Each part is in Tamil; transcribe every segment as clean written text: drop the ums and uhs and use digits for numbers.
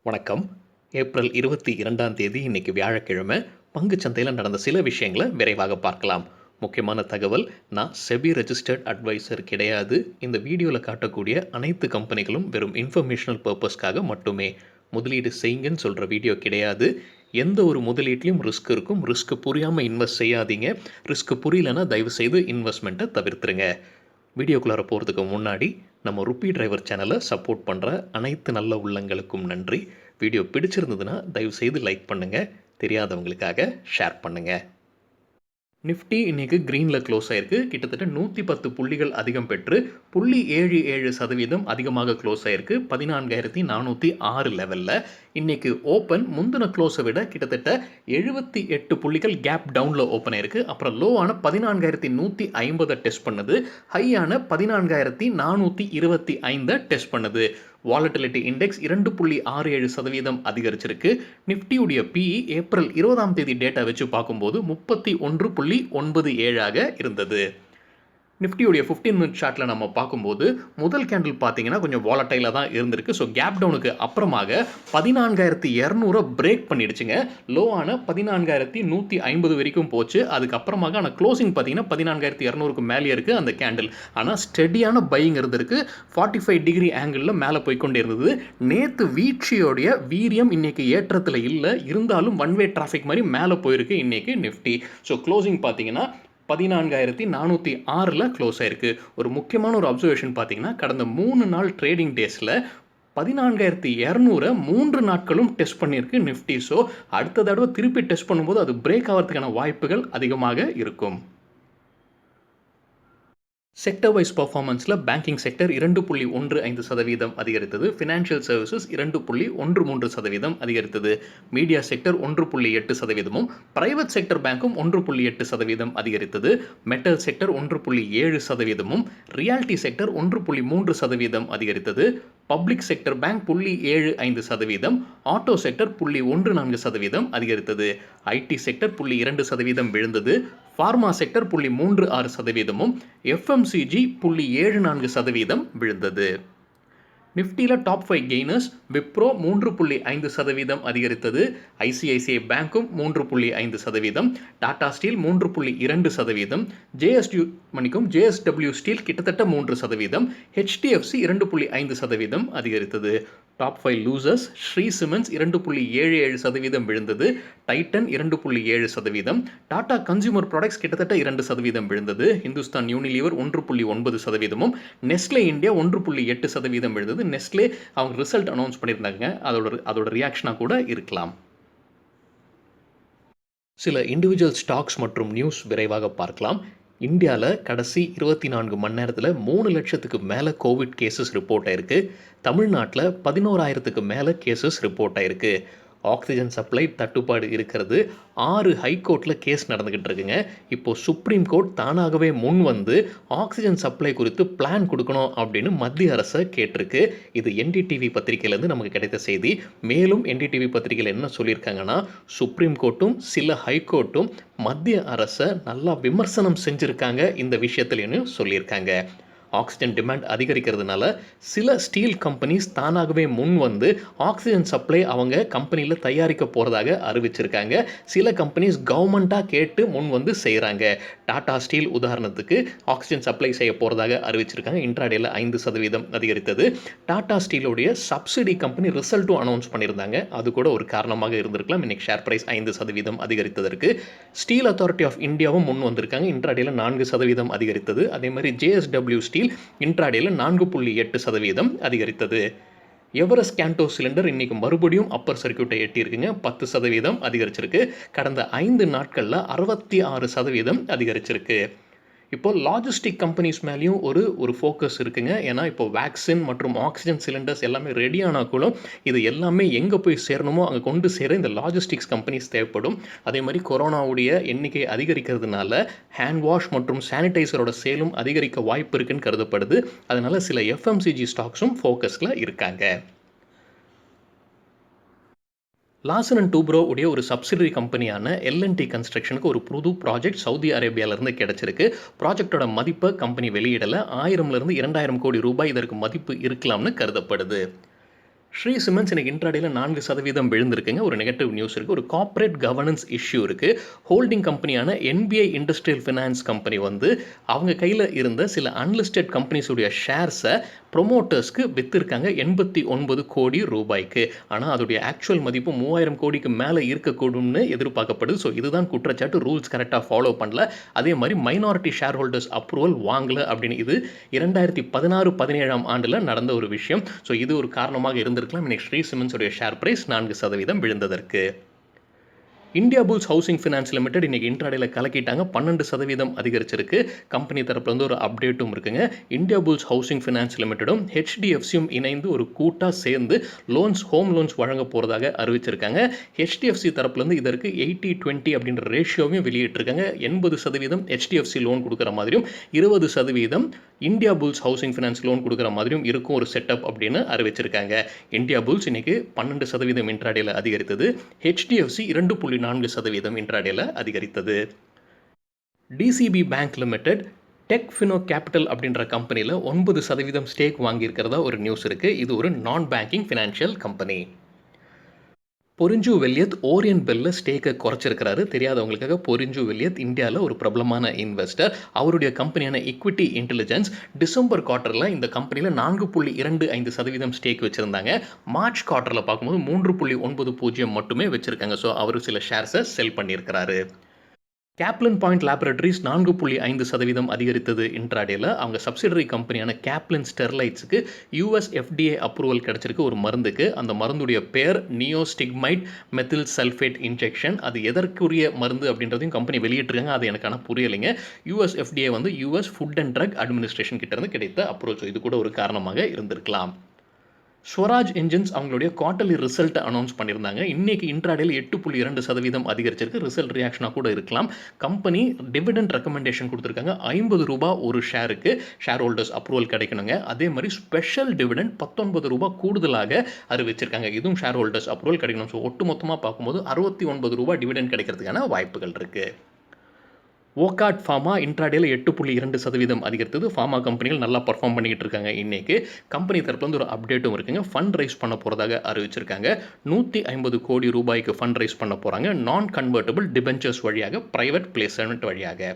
வணக்கம். ஏப்ரல் 22ஆம் தேதி இன்னைக்கு வியாழக்கிழமை. பங்குச் சந்தையில நடந்த சில விஷயங்கள விரைவாக பார்க்கலாம். முக்கியமான தகவல், நான் செபி ரெஜிஸ்டர்ட் அட்வைசர் கிடையாது. இந்த வீடியோல காட்டக்கூடிய அனைத்து கம்பெனிகளும் வெறும் இன்ஃபர்மேஷனல் பர்ப்பஸ்க்காக மட்டுமே. முதலீடு செய்யுங்கன்னு சொல்ற வீடியோ கிடையாது. எந்த ஒரு முதலீட்லயும் ரிஸ்க் இருக்கும். ரிஸ்க் புரியாம இன்வெஸ்ட் செய்யாதீங்க. ரிஸ்க் புரியலன்னா தயவுசெய்து இன்வெஸ்ட்மெண்ட்டை தவிர்த்துருங்க. வீடியோக்குள்ளார போகிறதுக்கு முன்னாடி நம்ம ருப்பி டிரைவர் சேனலை சப்போர்ட் பண்ணுற அனைத்து நல்ல உள்ளங்களுக்கும் நன்றி. வீடியோ பிடிச்சிருந்ததுன்னா தயவுசெய்து லைக் பண்ணுங்கள், தெரியாதவங்களுக்காக ஷேர் பண்ணுங்கள். நிஃப்டி இன்னைக்கு க்ரீனில் க்ளோஸ் ஆயிருக்கு. கிட்டத்தட்ட 110 புள்ளிகள் அதிகம் பெற்று 0.77% அதிகமாக க்ளோஸ் ஆயிருக்கு. 14,406 லெவலில் இன்னைக்கு ஓப்பன் முந்தின க்ளோஸை விட கிட்டத்தட்ட 78 புள்ளிகள் கேப் டவுனில் ஓப்பன் ஆயிருக்கு. அப்புறம் லோவான 14,150 டெஸ்ட் பண்ணுது, ஹையான 14,425 டெஸ்ட் பண்ணுது. வாலட்டிலிட்டி இண்டெக்ஸ் 2.67% அதிகரிச்சிருக்கு. நிஃப்டியுடைய பிஇ ஏப்ரல் 20ஆம் தேதி டேட்டா வச்சு பார்க்கும்போது 31.97 இருந்தது. நிஃப்டியுடைய 15 மினிட் சார்ட்டில் நம்ம பார்க்கும்போது முதல் கேண்டில் பார்த்தீங்கன்னா கொஞ்சம் வாலட்டைலாக தான் இருந்திருக்கு. ஸோ கேப் டவுனுக்கு அப்புறமாக 14,200 பிரேக் பண்ணிடுச்சுங்க. லோவான 14,150 வரைக்கும் போச்சு. அதுக்கப்புறமாக ஆனால் க்ளோசிங் பார்த்தீங்கன்னா 14,200க்கு மேலே இருக்குது அந்த கேண்டில். ஆனால் ஸ்டெடியான பையிங் இருந்திருக்கு. 45 டிகிரி ஆங்கிளில் மேலே போய்கொண்டே இருந்தது. நேற்று வீழ்ச்சியோடைய வீரியம் இன்னைக்கு ஏற்றத்தில் இல்லை, இருந்தாலும் ஒன் வே டிராஃபிக் மாதிரி மேலே போயிருக்கு இன்னைக்கு நிஃப்டி. ஸோ க்ளோசிங் பார்த்தீங்கன்னா 14,406 க்ளோஸ் ஆயிருக்கு. ஒரு முக்கியமான ஒரு அப்சர்வேஷன் பார்த்தீங்கன்னா, கடந்த 3 நாள் ட்ரேடிங் டேஸில் 14,200 3 நாட்களும் டெஸ்ட் பண்ணியிருக்கு நிஃப்டி. ஸோ அடுத்த தடவை திருப்பி டெஸ்ட் பண்ணும்போது அது பிரேக் ஆகிறதுக்கான வாய்ப்புகள் அதிகமாக இருக்கும். செக்டர் வைஸ் பர்ஃபார்மன்ஸில் பேங்கிங் செக்டர் 2.15% அதிகரித்தது. ஃபினான்ஷியல் சர்வீசஸ் 2.13% அதிகரித்தது. மீடியா செக்டர் 1.8%, பிரைவேட் செக்டர் பேங்கும் 1.8% அதிகரித்தது. மெட்டல் செக்டர் 1.7%, ரியாலிட்டி செக்டர் 1.3% அதிகரித்தது. Public sector bank 0.75%, auto sector 0.14% அதிகரித்தது. ஐடி செக்டர் 0.2% விழுந்தது. ஃபார்மா செக்டர் 0.36%, எஃப்எம்சிஜி 0.74% விழுந்தது. நிஃப்டியில் டாப் 5 கெய்னர்ஸ். விப்ரோ 3.5% அதிகரித்தது. ஐசிஐசிஐ பேங்க்கும் 3.5%, டாடா ஸ்டீல் 3.2%, ஜேஎஸ்டபிள்யூ ஸ்டீல் கிட்டத்தட்ட 3%, ஹெச்டிஎஃப்சி 2.5% அதிகரித்தது. Top 5 losers. ஸ்ரீ சிமெண்ட்ஸ் 2.77% விழுந்தது. டைட்டன் 2.7%, டாடா கன்சியூமர் ப்ராடக்ட்ஸ் கிட்டத்தட்ட 2% விழுந்தது. இந்துஸ்தான் யூனிலீவர் 1.9%, நெஸ்லே இந்தியா 1.8% விழுந்தது. நெஸ்லே அவங்க ரிசல்ட் அனௌன்ஸ் பண்ணியிருந்தாங்க, அதோட ரியாக்ஷனாக கூட இருக்கலாம். சில இண்டிவிஜுவல் ஸ்டாக்ஸ் மற்றும் நியூஸ் விரைவாக பார்க்கலாம். இந்தியாவில் கடைசி 24 மணி நேரத்தில் 3 லட்சத்துக்கு மேலே கோவிட் கேசஸ் ரிப்போர்ட் ஆயிருக்கு. தமிழ்நாட்டில் 11,000க்கு மேலே கேசஸ் ரிப்போர்ட் ஆயிருக்கு. ஆக்சிஜன் சப்ளை தட்டுப்பாடு இருக்கிறது. 6 ஹைகோர்ட்டில் கேஸ் நடந்துக்கிட்டு இருக்குங்க. இப்போது சுப்ரீம் கோர்ட் தானாகவே முன் வந்து ஆக்சிஜன் சப்ளை குறித்து பிளான் கொடுக்கணும் அப்படின்னு மத்திய அரசை கேட்டிருக்கு. இது என்டிடிவி பத்திரிகையிலேருந்து நமக்கு கிடைத்த செய்தி. மேலும் என்டிடிவி பத்திரிகையில் என்ன சொல்லியிருக்காங்கன்னா, சுப்ரீம் கோர்ட்டும் சில ஹைகோர்ட்டும் மத்திய அரசை நல்லா விமர்சனம் செஞ்சுருக்காங்க இந்த விஷயத்துலன்னு சொல்லியிருக்காங்க. ஆக்சிஜன் டிமாண்ட் அதிகரிக்கிறதுனால சில ஸ்டீல் கம்பெனிஸ் தானாகவே முன் வந்து ஆக்சிஜன் சப்ளை அவங்க கம்பெனியில் தயாரிக்க போகிறதாக அறிவிச்சிருக்காங்க. சில கம்பெனிஸ் கவர்மெண்ட்டாக கேட்டு முன் வந்து செய்கிறாங்க. டாடா ஸ்டீல் உதாரணத்துக்கு ஆக்சிஜன் சப்ளை செய்ய போகிறதாக அறிவிச்சிருக்காங்க. இன்ட்ராடேல 5% அதிகரித்தது. டாடா ஸ்டீலுடைய சப்சிடி கம்பெனி ரிசல்ட்டும் அனௌன்ஸ் பண்ணியிருந்தாங்க. அது கூட ஒரு காரணமாக இருந்திருக்கலாம் இன்னைக்கு ஷேர் பிரைஸ் 5% அதிகரித்ததற்கு. ஸ்டீல் அத்தாரிட்டி ஆஃப் இந்தியாவும் முன் வந்திருக்காங்க. இன்ட்ராடேல 4% அதிகரித்தது. அதே மாதிரி ஜேஎஸ்டபிள்யூ ஸ்டீல் இன்ட்ராடேல 4.8% அதிகரித்தது. எவரெஸ்ட் கேண்டோ சிலிண்டர் இன்னைக்கு மறுபடியும் அப்பர் சர்க்கியூட்டை எட்டியிருக்குங்க. 10% அதிகரிச்சிருக்கு. கடந்த 5 நாட்களில் 66% அதிகரிச்சிருக்கு. இப்போ லாஜிஸ்டிக் கம்பெனிஸ் மேலேயும் ஒரு ஃபோக்கஸ் இருக்குங்க. ஏன்னா இப்போ வேக்சின் மற்றும் ஆக்சிஜன் சிலிண்டர்ஸ் எல்லாமே ரெடியானா கூட இது எல்லாமே எங்கே போய் சேரணுமோ அங்கே கொண்டு சேர இந்த லாஜிஸ்டிக்ஸ் கம்பெனிஸ் தேவைப்படும். அதே மாதிரி கொரோனாவுடைய எண்ணிக்கை அதிகரிக்கிறதுனால ஹேண்ட் வாஷ் மற்றும் சானிடைசரோட சேலும் அதிகரிக்க வாய்ப்பு இருக்குன்னு கருதப்படுது. அதனால சில எஃப்எம்சிஜி ஸ்டாக்ஸும் ஃபோக்கஸில் இருக்காங்க. லார்சன் அண்ட் டூப்ரோ உடைய ஒரு சப்சிடரி கம்பெனியான எல்என்டி கன்ஸ்ட்ரக்ஷனுக்கு ஒரு புது ப்ராஜெக்ட் சவுதி அரேபியாவிலேருந்து கிடைச்சிருக்கு. ப்ராஜெக்டோட மதிப்பை கம்பெனி வெளியிடலை. 1000 to 2,000 கோடி ரூபாய் இதற்கு மதிப்பு இருக்கலாம்னு கருதப்படுது. ஸ்ரீ சிமெண்ட்ஸ் இன்னைக்கு இன்ட்ராடேல 4% விழுந்திருக்குங்க. ஒரு நெகட்டிவ் நியூஸ் இருக்கு. ஒரு கார்ப்பரேட் கவர்னன்ஸ் இஷ்யூ இருக்கு. ஹோல்டிங் கம்பெனியான என்பிஐ இண்டஸ்ட்ரியல் ஃபினான்ஸ் கம்பெனி வந்து அவங்க கையில இருந்த சில அன்லிஸ்டட் கம்பெனிஸ் உடைய ஷேர்ஸ புரமோட்டர்ஸ்க்கு வித்திருக்காங்க 89 கோடி ரூபாய்க்கு. ஆனா அதோடைய ஆக்சுவல் மதிப்பு 3000 கோடிக்கு மேல இருக்கக்கூடும்னு எதிர்பார்க்கப்படுது. ஸோ இதுதான் குற்றச்சாட்டு. ரூல்ஸ் கரெக்ட்டா ஃபாலோ பண்ணல. அதே மாரி மைனாரிட்டி ஷேர் ஹோல்டர்ஸ் அப்ரூவல் வாங்கல அப்படின்னு. இது 2016, 17ஆம் ஆண்டுல நடந்த ஒரு விஷயம். ஸோ இது ஒரு காரணமாக இருந்திருக்கலாம். இன்னைக்கு ஸ்ரீ சிமெண்ட்ஸ் உடைய ஷேர் பிரைஸ் 4% விழுந்ததற்கு. India bulls housing finance limited இன்னைக்கு இன்ட்ராடேல கலக்கிட்டாங்க. 12% அதிகரிச்சிருக்கு. கம்பெனி தரப்புல இருந்து ஒரு அப்டேட்டும் இருக்குங்க. இந்தியா புல்ஸ் ஹவுசிங் ஃபினான்ஸ் லிமிடெடும் ஹெச்டிஎஃப்சியும் இணைந்து ஒரு கூட்டா சேர்ந்து ஹோம் லோன்ஸ் வழங்க போறதாக அறிவிச்சிருக்காங்க. ஹெச்டிஎஃப்சி தரப்புல இருந்து இதற்கு 80-20 அப்படின்ற ரேஷியோவையும் வெளியிட்டிருக்காங்க. 80% ஹெச்டிஎஃப்சி லோன் கொடுக்குற மாதிரியும் 20% India bulls housing finance loan கொடுக்குற மாதிரியும் இருக்கும் ஒரு செட்டப் அப்படின்னு அறிவிச்சிருக்காங்க. இந்தியா புல்ஸ் இன்னைக்கு 12% இன்ட்ராடேல அதிகரித்தது. ஹெச்டிஎஃப்சி 2.4% இன்ட்ராடேல அதிகரித்தது. டிசிபி பேங்க் லிமிடெட் டெக்ஃபினோ கேபிட்டல் அப்படின்ற கம்பெனியில் 9% ஸ்டேக் வாங்கியிருக்கிறதா ஒரு நியூஸ் இருக்கு. இது ஒரு நான் பேங்கிங் ஃபினான்ஷியல் கம்பெனி. பொரிஞ்சு வெல்லியத் ஓரியன் பெல்ல ஸ்டேக்கை குறைச்சிருக்கிறாரு. தெரியாதவங்களுக்காக பொரிஞ்சு வெல்லியத் இந்தியாவில் ஒரு பிரபலமான இன்வெஸ்டர். அவருடைய கம்பெனியான ஈக்விட்டி இன்டெலிஜென்ஸ் டிசம்பர் குவார்ட்டரில் இந்த கம்பெனியில் 4.25% ஸ்டேக் வச்சுருந்தாங்க. மார்ச் குவார்ட்டரில் பார்க்கும்போது 3.90 மட்டுமே வச்சுருக்காங்க. ஸோ அவர் சில ஷேர்ஸை செல் பண்ணியிருக்கிறாரு. கேப்லின் பாயிண்ட் லேபரேட்டரிஸ் 4.5% அதிகரித்தது இன்ட்ராடேல. அவங்க சப்சிடரி கம்பெனியான கேப்லின் ஸ்டெர்லைட்ஸுக்கு யூஎஸ் எஃப்டிஏ அப்ரூவல் கிடைச்சிருக்கு ஒரு மருந்துக்கு. அந்த மருந்துடைய பேர் நியோஸ்டிக்மைட் மெத்தில் சல்ஃபேட் இன்ஜெக்ஷன். அது எதற்குரிய மருந்து அப்படின்றதையும் கம்பெனி வெளியிட்டிருக்காங்க. அது எனக்கு புரியலைங்க. யூஎஸ் எஃப்டிஏ வந்து US food and drug administration கிட்ட இருந்து கிடைத்த அப்ரோச். இது கூட ஒரு காரணமாக இருந்திருக்கலாம். ஸ்வராஜ் என்ஜின்ஸ் அவங்களுடைய குவார்ட்டர்லி ரிசல்ட்டை அனௌன்ஸ் பண்ணியிருந்தாங்க. இன்னைக்கு இன்ட்ராடேல 8.2% அதிகரிச்சிருக்கு. ரிசல்ட் ரியாக்ஷனாக கூட இருக்கலாம். கம்பெனி டிவிடெண்ட் ரெக்கமெண்டேஷன் கொடுத்துருக்காங்க. ₹50 ஒரு ஷேருக்கு ஷேர் ஹோல்டர்ஸ் அப்ரூவல் கிடைக்கணுங்க. அதே மாதிரி ஸ்பெஷல் டிவிடெண்ட் ₹19 கூடுதலாக அறிவிச்சிருக்காங்க. இதுவும் ஷேர் ஹோல்டர்ஸ் அப்ரூவல் கிடைக்கணும். ஸோ ஒட்டு மொத்தமாக பார்க்கும்போது ₹69 டிவிடெண்ட் கிடைக்கிறதுக்கான வாய்ப்புகள் இருக்குது. வோகாட் ஃபார்மா இன்ட்ராடேல 8.2% அதிகரித்தது. ஃபார்மா கம்பெனிகள் நல்லா பர்ஃபார்ம் பண்ணிக்கிட்டு இருக்காங்க. இன்னைக்கு கம்பெனி தரப்புல இருந்து ஒரு அப்டேட்டும் இருக்குங்க. ஃபண்ட் ரைஸ் பண்ண போகிறதாக அறிவிச்சிருக்காங்க. ₹150 கோடி ஃபண்ட் ரைஸ் பண்ண போகிறாங்க. நான் கன்வெர்ட்டபிள் டிபென்ச்சர்ஸ் வழியாக, பிரைவேட் பிளேஸ்மெண்ட் வழியாக.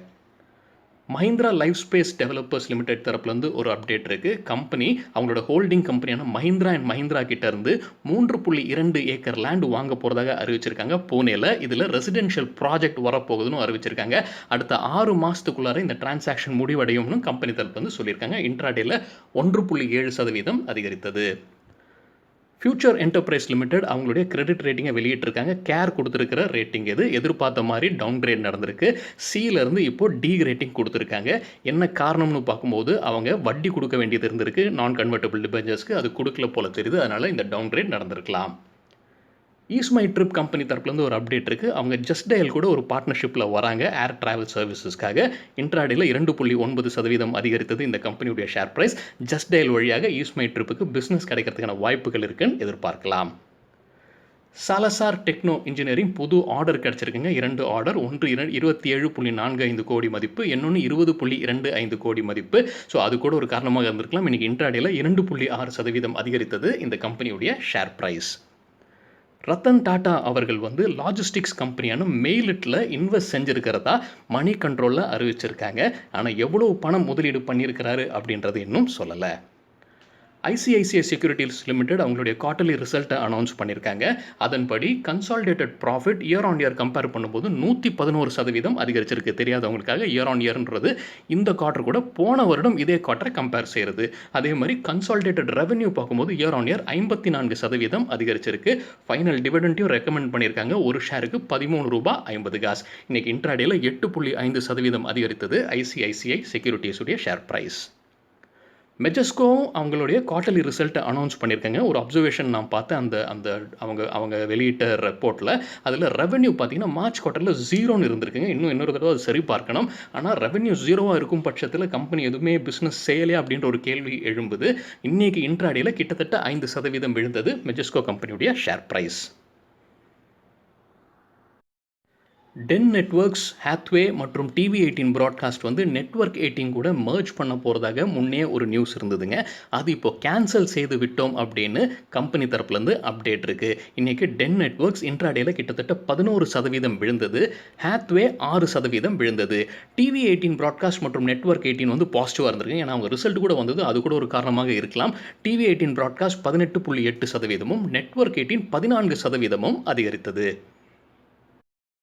Mahindra life space developers limited தரப்புலேருந்து ஒரு அப்டேட் இருக்குது. கம்பெனி அவங்களோட ஹோல்டிங் கம்பெனியான மஹிந்திரா அண்ட் மஹிந்திரா கிட்ட இருந்து 3.2 ஏக்கர் லேண்ட் வாங்க போகிறதாக அறிவிச்சிருக்காங்க பூனேல. இதில் ரெசிடென்ஷியல் ப்ராஜெக்ட் வரப்போகுதுன்னு அறிவிச்சிருக்காங்க. அடுத்த 6 மாதத்துக்குள்ளார இந்த டிரான்சாக்ஷன் முடிவடையும்னு கம்பெனி தரப்புலேருந்து சொல்லியிருக்காங்க. இன்ட்ராடேல 1.7% அதிகரித்தது. ஃபியூச்சர் என்டர்பிரைஸ் லிமிடெட் அவங்களுடைய கிரெடிட் ரேட்டிங்கை வெளியிட்டிருக்காங்க. கேர் கொடுத்துருக்கிற ரேட்டிங் இது எதிர்பார்த்த மாதிரி டவுன் கிரேட் நடந்திருக்கு. சியிலேருந்து இப்போ டி ரேட்டிங் கொடுத்துருக்காங்க. என்ன காரணம்னு பார்க்கும்போது அவங்க வட்டி கொடுக்க வேண்டியது இருந்திருக்கு நான் கன்வெர்ட்டபிள் டிபெஞ்சர்ஸ்க்கு. அது கொடுக்கல போல தெரியுது. அதனால் இந்த டவுன் கிரேட் நடந்திருக்கலாம். ஈஸ்மை ட்ரிப் கம்பெனி தரப்புலேருந்து ஒரு அப்டேட் இருக்குது. அவங்க ஜஸ்ட் டயல் கூட ஒரு பார்ட்னர்ஷிப்பில் வராங்க ஏர் டிராவல் சர்வீசஸ்க்காக. இன்ட்ராடேல 2.9% அதிகரித்தது இந்த கம்பெனியுடைய ஷேர் ப்ரைஸ். ஜஸ்ட் டயல் வழியாக ஈஸ்மை ட்ரிப்புக்கு பிஸ்னஸ் கிடைக்கிறதுக்கான வாய்ப்புகள் இருக்குன்னு எதிர்பார்க்கலாம். சாலசார் டெக்னோ இன்ஜினியரிங் புது ஆர்டர் கிடச்சிருக்குங்க. 2 ஆர்டர். ஒன்று 27.45 கோடி மதிப்பு, இன்னொன்று 20.25 கோடி மதிப்பு. ஸோ அது கூட ஒரு காரணமாக இருந்திருக்கலாம். இன்றைக்கி இன்ட்ராடேல 2.6% அதிகரித்தது இந்த கம்பெனியுடைய ஷேர் ப்ரைஸ். ரத்தன் டாடா அவர்கள் வந்து லாஜிஸ்டிக்ஸ் கம்பெனியான மெயிலிட்டில் இன்வெஸ்ட் செஞ்சுருக்கிறதா மணி கண்ட்ரோலில் அறிவிச்சிருக்காங்க. ஆனால் எவ்வளோ பணம் முதலீடு பண்ணியிருக்கிறாரு அப்படின்றது இன்னும் சொல்லலை. ஐசிஐசிஐ செக்யூரிட்டிஸ் லிமிடெட் அவங்களுடைய குவார்ட்டர்லி ரிசல்ட்டை அனௌன்ஸ் பண்ணியிருக்காங்க. அதன்படி consolidated profit year on year compare பண்ணும்போது 111% அதிகரிச்சிருக்கு. தெரியாதவங்களுக்காக இயர் ஆன் இயர்ன்றது இந்த குவார்ட்டர் கூட போன வருடம் இதே குவார்ட்டரை கம்பேர் செய்கிறது. அதே மாதிரி கன்சாலிடேட்டட் ரெவன்யூ பார்க்கும்போது இயர் ஆன் இயர் 54% அதிகரிச்சிருக்கு. ஃபைனல் டிவிடெண்ட்டையும் ரெக்கமெண்ட் பண்ணியிருக்காங்க. ஒரு ஷேருக்கு ₹13.50. இன்னைக்கு இன்ட்ராடேல 8.5% அதிகரித்தது ஐசிஐசிஐ செக்யூரிட்டிஸுடைய ஷேர் ப்ரைஸ். மெஜஸ்கோ அவங்களுடைய குவார்ட்டர்லி ரிசல்ட்டை அனௌன்ஸ் பண்ணியிருக்காங்க. ஒரு அப்சர்வேஷன் நான் பார்த்தேன் அந்த அந்த அவங்க வெளியிட்ட ரிப்போர்ட்டில். அதில் ரெவென்யூ பார்த்தீங்கன்னா மார்ச் குவார்ட்டரில் 0ன்னு இருந்திருக்குங்க. இன்னொரு தடவை அது சரி பார்க்கணும். ஆனால் ரெவென்யூ 0வாக இருக்கும் பட்சத்தில் கம்பெனி எதுவுமே பிஸ்னஸ் செய்யலையா அப்படின்ற ஒரு கேள்வி எழும்புது. இன்றைக்கி இன்ட்ராடேல கிட்டத்தட்ட 5% விழுந்தது மெஜஸ்கோ கம்பெனியுடைய share price. Den networks, Hathway மற்றும் டிவி18 ப்ராட்காஸ்ட் வந்து நெட்வொர்க் 18 கூட மெர்ஜ் பண்ண போறதாக முன்னே ஒரு நியூஸ் இருந்ததுங்க. அது இப்போ கேன்சல் செய்து விட்டோம் அப்படின்னு கம்பெனி தரப்புலேருந்து அப்டேட் இருக்கு. இன்னைக்கு டென் நெட்வொர்க்ஸ் இன்ட்ராடேல கிட்டத்தட்ட 11% விழுந்தது. ஹேத்வே 6% விழுந்தது. டிவி18 ப்ராட்காஸ்ட் மற்றும் நெட்வொர்க் 18 வந்து பாசிட்டிவா இருந்திருக்கு. ஏன்னா அவங்க ரிசல்ட் கூட வந்தது. அது கூட ஒரு காரணமாக இருக்கலாம். டிவி18 ப்ராட்காஸ்ட் 18.8%, நெட்வொர்க் 18 14% அதிகரித்தது.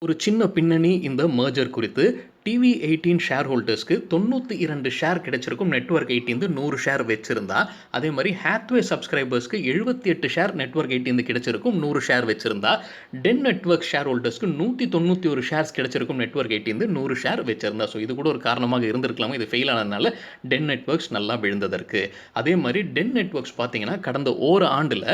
ஒரு சின்ன பின்னணி இந்த மெர்ஜர் குறித்து. டிவி18 ஷேர் ஹோல்டர்ஸ்க்கு 92 ஷேர் கிடைச்சிருக்கும். நெட்வொர்க் 18 100 ஷேர் வச்சிருந்தா. அதே மாதிரி ஹேத்வே சப்ஸ்கிரைபர்ஸ்க்கு 78 ஷேர் நெட்வொர்க் 18 கிடைச்சிருக்கும். 100 ஷேர் வச்சிருந்தா. டென் நெட்வொர்க் ஷேர் ஹோல்டர்ஸ்க்கு 191 ஷேர்ஸ் கிடைச்சிருக்கும். நெட்வொர்க் 18 100 ஷேர் வச்சிருந்தா. ஸோ இது கூட ஒரு காரணமாக இருந்திருக்கலாம். இது ஃபெயில் ஆனதுனால டென் நெட்வொர்க்ஸ் நல்லா விழுந்ததற்கு. அதே மாதிரி டென் நெட்வொர்க்ஸ் பார்த்தீங்கன்னா கடந்த ஒரு ஆண்டில்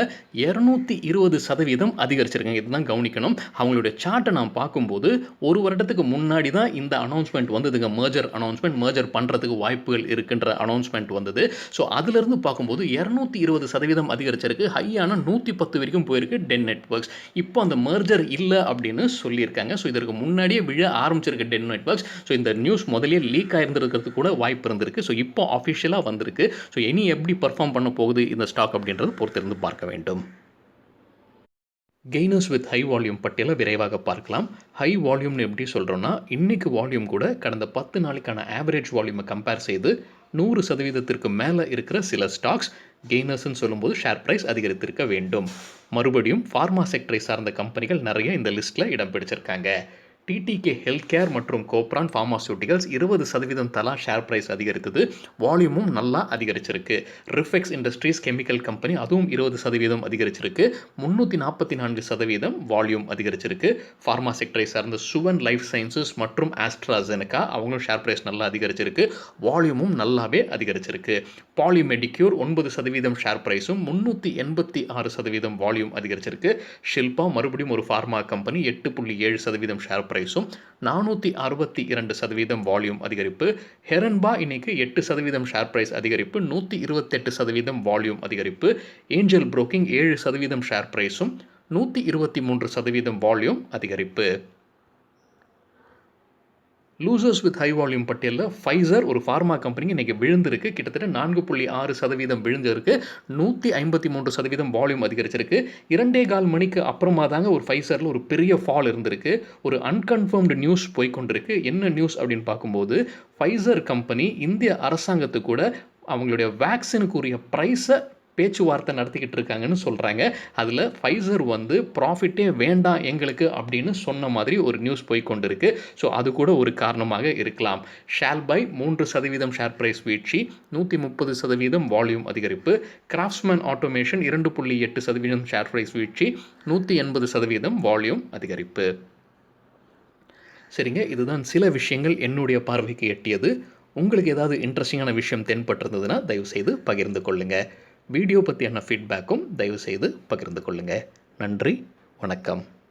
220% அதிகரிச்சிருக்காங்க. இதுதான் கவனிக்கணும். அவங்களுடைய சார்ட்டை நான் பார்க்கும்போது ஒரு வருடத்துக்கு முன்னாடி தான் இந்த அனௌன்ஸ்மெண்ட் வந்ததுங்க. மெர்ஜர் பண்ணுறதுக்கு வாய்ப்புகள் இருக்குன்ற அனௌன்ஸ்மெண்ட் வந்தது. ஸோ அதிலிருந்து பார்க்கும்போது 220% அதிகரிச்சிருக்கு. ஹையான 110 வரைக்கும் போயிருக்கு டென் நெட்வொர்க்ஸ். இப்போ அந்த மெர்ஜர் இல்லை அப்படின்னு சொல்லியிருக்காங்க. ஸோ இதற்கு முன்னாடியே விழ ஆரம்பிச்சிருக்கு டென் நெட்வொர்க்ஸ். ஸோ இந்த நியூஸ் முதலே லீக் ஆயிருந்திருக்கிறதுக்கு கூட வாய்ப்பு இருந்திருக்கு. ஸோ இப்போ அஃபிஷியலாக வந்திருக்கு. ஸோ இனி எப்படி பர்ஃபார்ம் பண்ண போகுது இந்த ஸ்டாக் அப்படின்றது பொறுத்திருந்து பார்க்க வேண்டும். கெய்னர்ஸ் வித் ஹை வால்யூம் பட்டியலை விரைவாக பார்க்கலாம். ஹை வால்யூம்னு எப்படி சொல்கிறோன்னா, இன்றைக்கு வால்யூம் கூட கடந்த 10 நாளைக்கான ஆவரேஜ் வால்யூமை கம்பேர் செய்து 100%க்கு மேலே இருக்கிற சில ஸ்டாக்ஸ் கெய்னர்ஸ்ன்னு சொல்லும்போது ஷேர் ப்ரைஸ் அதிகரித்திருக்க வேண்டும். மறுபடியும் ஃபார்மா செக்டரை சார்ந்த கம்பெனிகள் நிறைய இந்த லிஸ்ட்டில் இடம் பிடிச்சிருக்காங்க. டிடிகே ஹெல்த் கேர் மற்றும் கோப்ரான் ஃபார்மாசூட்டிகல்ஸ் 20% தலா ஷேர் ப்ரைஸ் அதிகரித்தது. வால்யூமும் நல்லா அதிகரிச்சிருக்கு. ரிஃபெக்ஸ் இண்டஸ்ட்ரீஸ் கெமிக்கல் கம்பெனி அதுவும் 20% அதிகரிச்சிருக்கு. 344% வால்யூம் அதிகரிச்சிருக்கு. ஃபார்மா செக்டரை சார்ந்த சுவன் லைஃப் சயின்சஸ் மற்றும் ஆஸ்ட்ராசெனகா அவங்களும் ஷேர் ப்ரைஸ் நல்லா அதிகரிச்சிருக்கு. வால்யூமும் நல்லாவே அதிகரிச்சிருக்கு. பாலிமெடிக்யூர் 9% ஷேர் ப்ரைஸும் 386% வால்யூம் அதிகரிச்சிருக்கு. ஷில்பா மறுபடியும் ஒரு ஃபார்மா கம்பெனி 8.7% ஷேர் ப்ரைஸும் 462% வால்யூம் அதிகரிப்பு. ஹெரன்பா இன்னைக்கு 8% ஷேர் ப்ரைஸ் அதிகரிப்பு, 128% வால்யூம் அதிகரிப்பு. ஏஞ்சல் புரோக்கிங் 7% ஷேர் ப்ரைஸும் 123% வால்யூம் அதிகரிப்பு. லூசர்ஸ் வித் ஹை வால்யூம் பட்டியலில் ஃபைசர் ஒரு ஃபார்மா கம்பெனிக்கு இன்றைக்கி விழுந்திருக்கு. கிட்டத்தட்ட 4.6% விழுந்திருக்கு. 153% வால்யூம் அதிகரிச்சிருக்கு. 2.25 மணிக்கு அப்புறமா தாங்க ஒரு ஃபைசரில் ஒரு பெரிய ஃபால் இருந்திருக்கு. ஒரு அன்கன்ஃபர்ம்டு நியூஸ் போய்கொண்டிருக்கு. என்ன நியூஸ் அப்படின்னு பார்க்கும்போது, ஃபைசர் கம்பெனி இந்திய அரசாங்கத்துக்கு கூட அவங்களுடைய வேக்சினுக்குரிய ப்ரைஸை பேச்சுவார்த்தை நடத்திக்கிட்டு இருக்காங்கன்னு சொல்கிறாங்க. அதில் ஃபைசர் வந்து ப்ராஃபிட்டே வேண்டாம் எங்களுக்கு அப்படின்னு சொன்ன மாதிரி ஒரு நியூஸ் போய்கொண்டு இருக்கு. ஸோ அது கூட ஒரு காரணமாக இருக்கலாம். ஷால்பை 3% ஷேர் ப்ரைஸ் வீழ்ச்சி, 130% வால்யூம் அதிகரிப்பு. கிராஃப்ட்ஸ்மேன் ஆட்டோமேஷன் 2.8% ஷேர் ப்ரைஸ் வீழ்ச்சி, 180% வால்யூம் அதிகரிப்பு. சரிங்க, இதுதான் சில விஷயங்கள் என்னுடைய பார்வைக்கு எட்டியது. உங்களுக்கு ஏதாவது இன்ட்ரெஸ்டிங்கான விஷயம் தென்பட்டிருந்ததுன்னா தயவுசெய்து பகிர்ந்து கொள்ளுங்கள். வீடியோ பற்றியான ஃபீட்பேக்கும் தயவுசெய்து பகிர்ந்து கொள்ளுங்கள். நன்றி, வணக்கம்.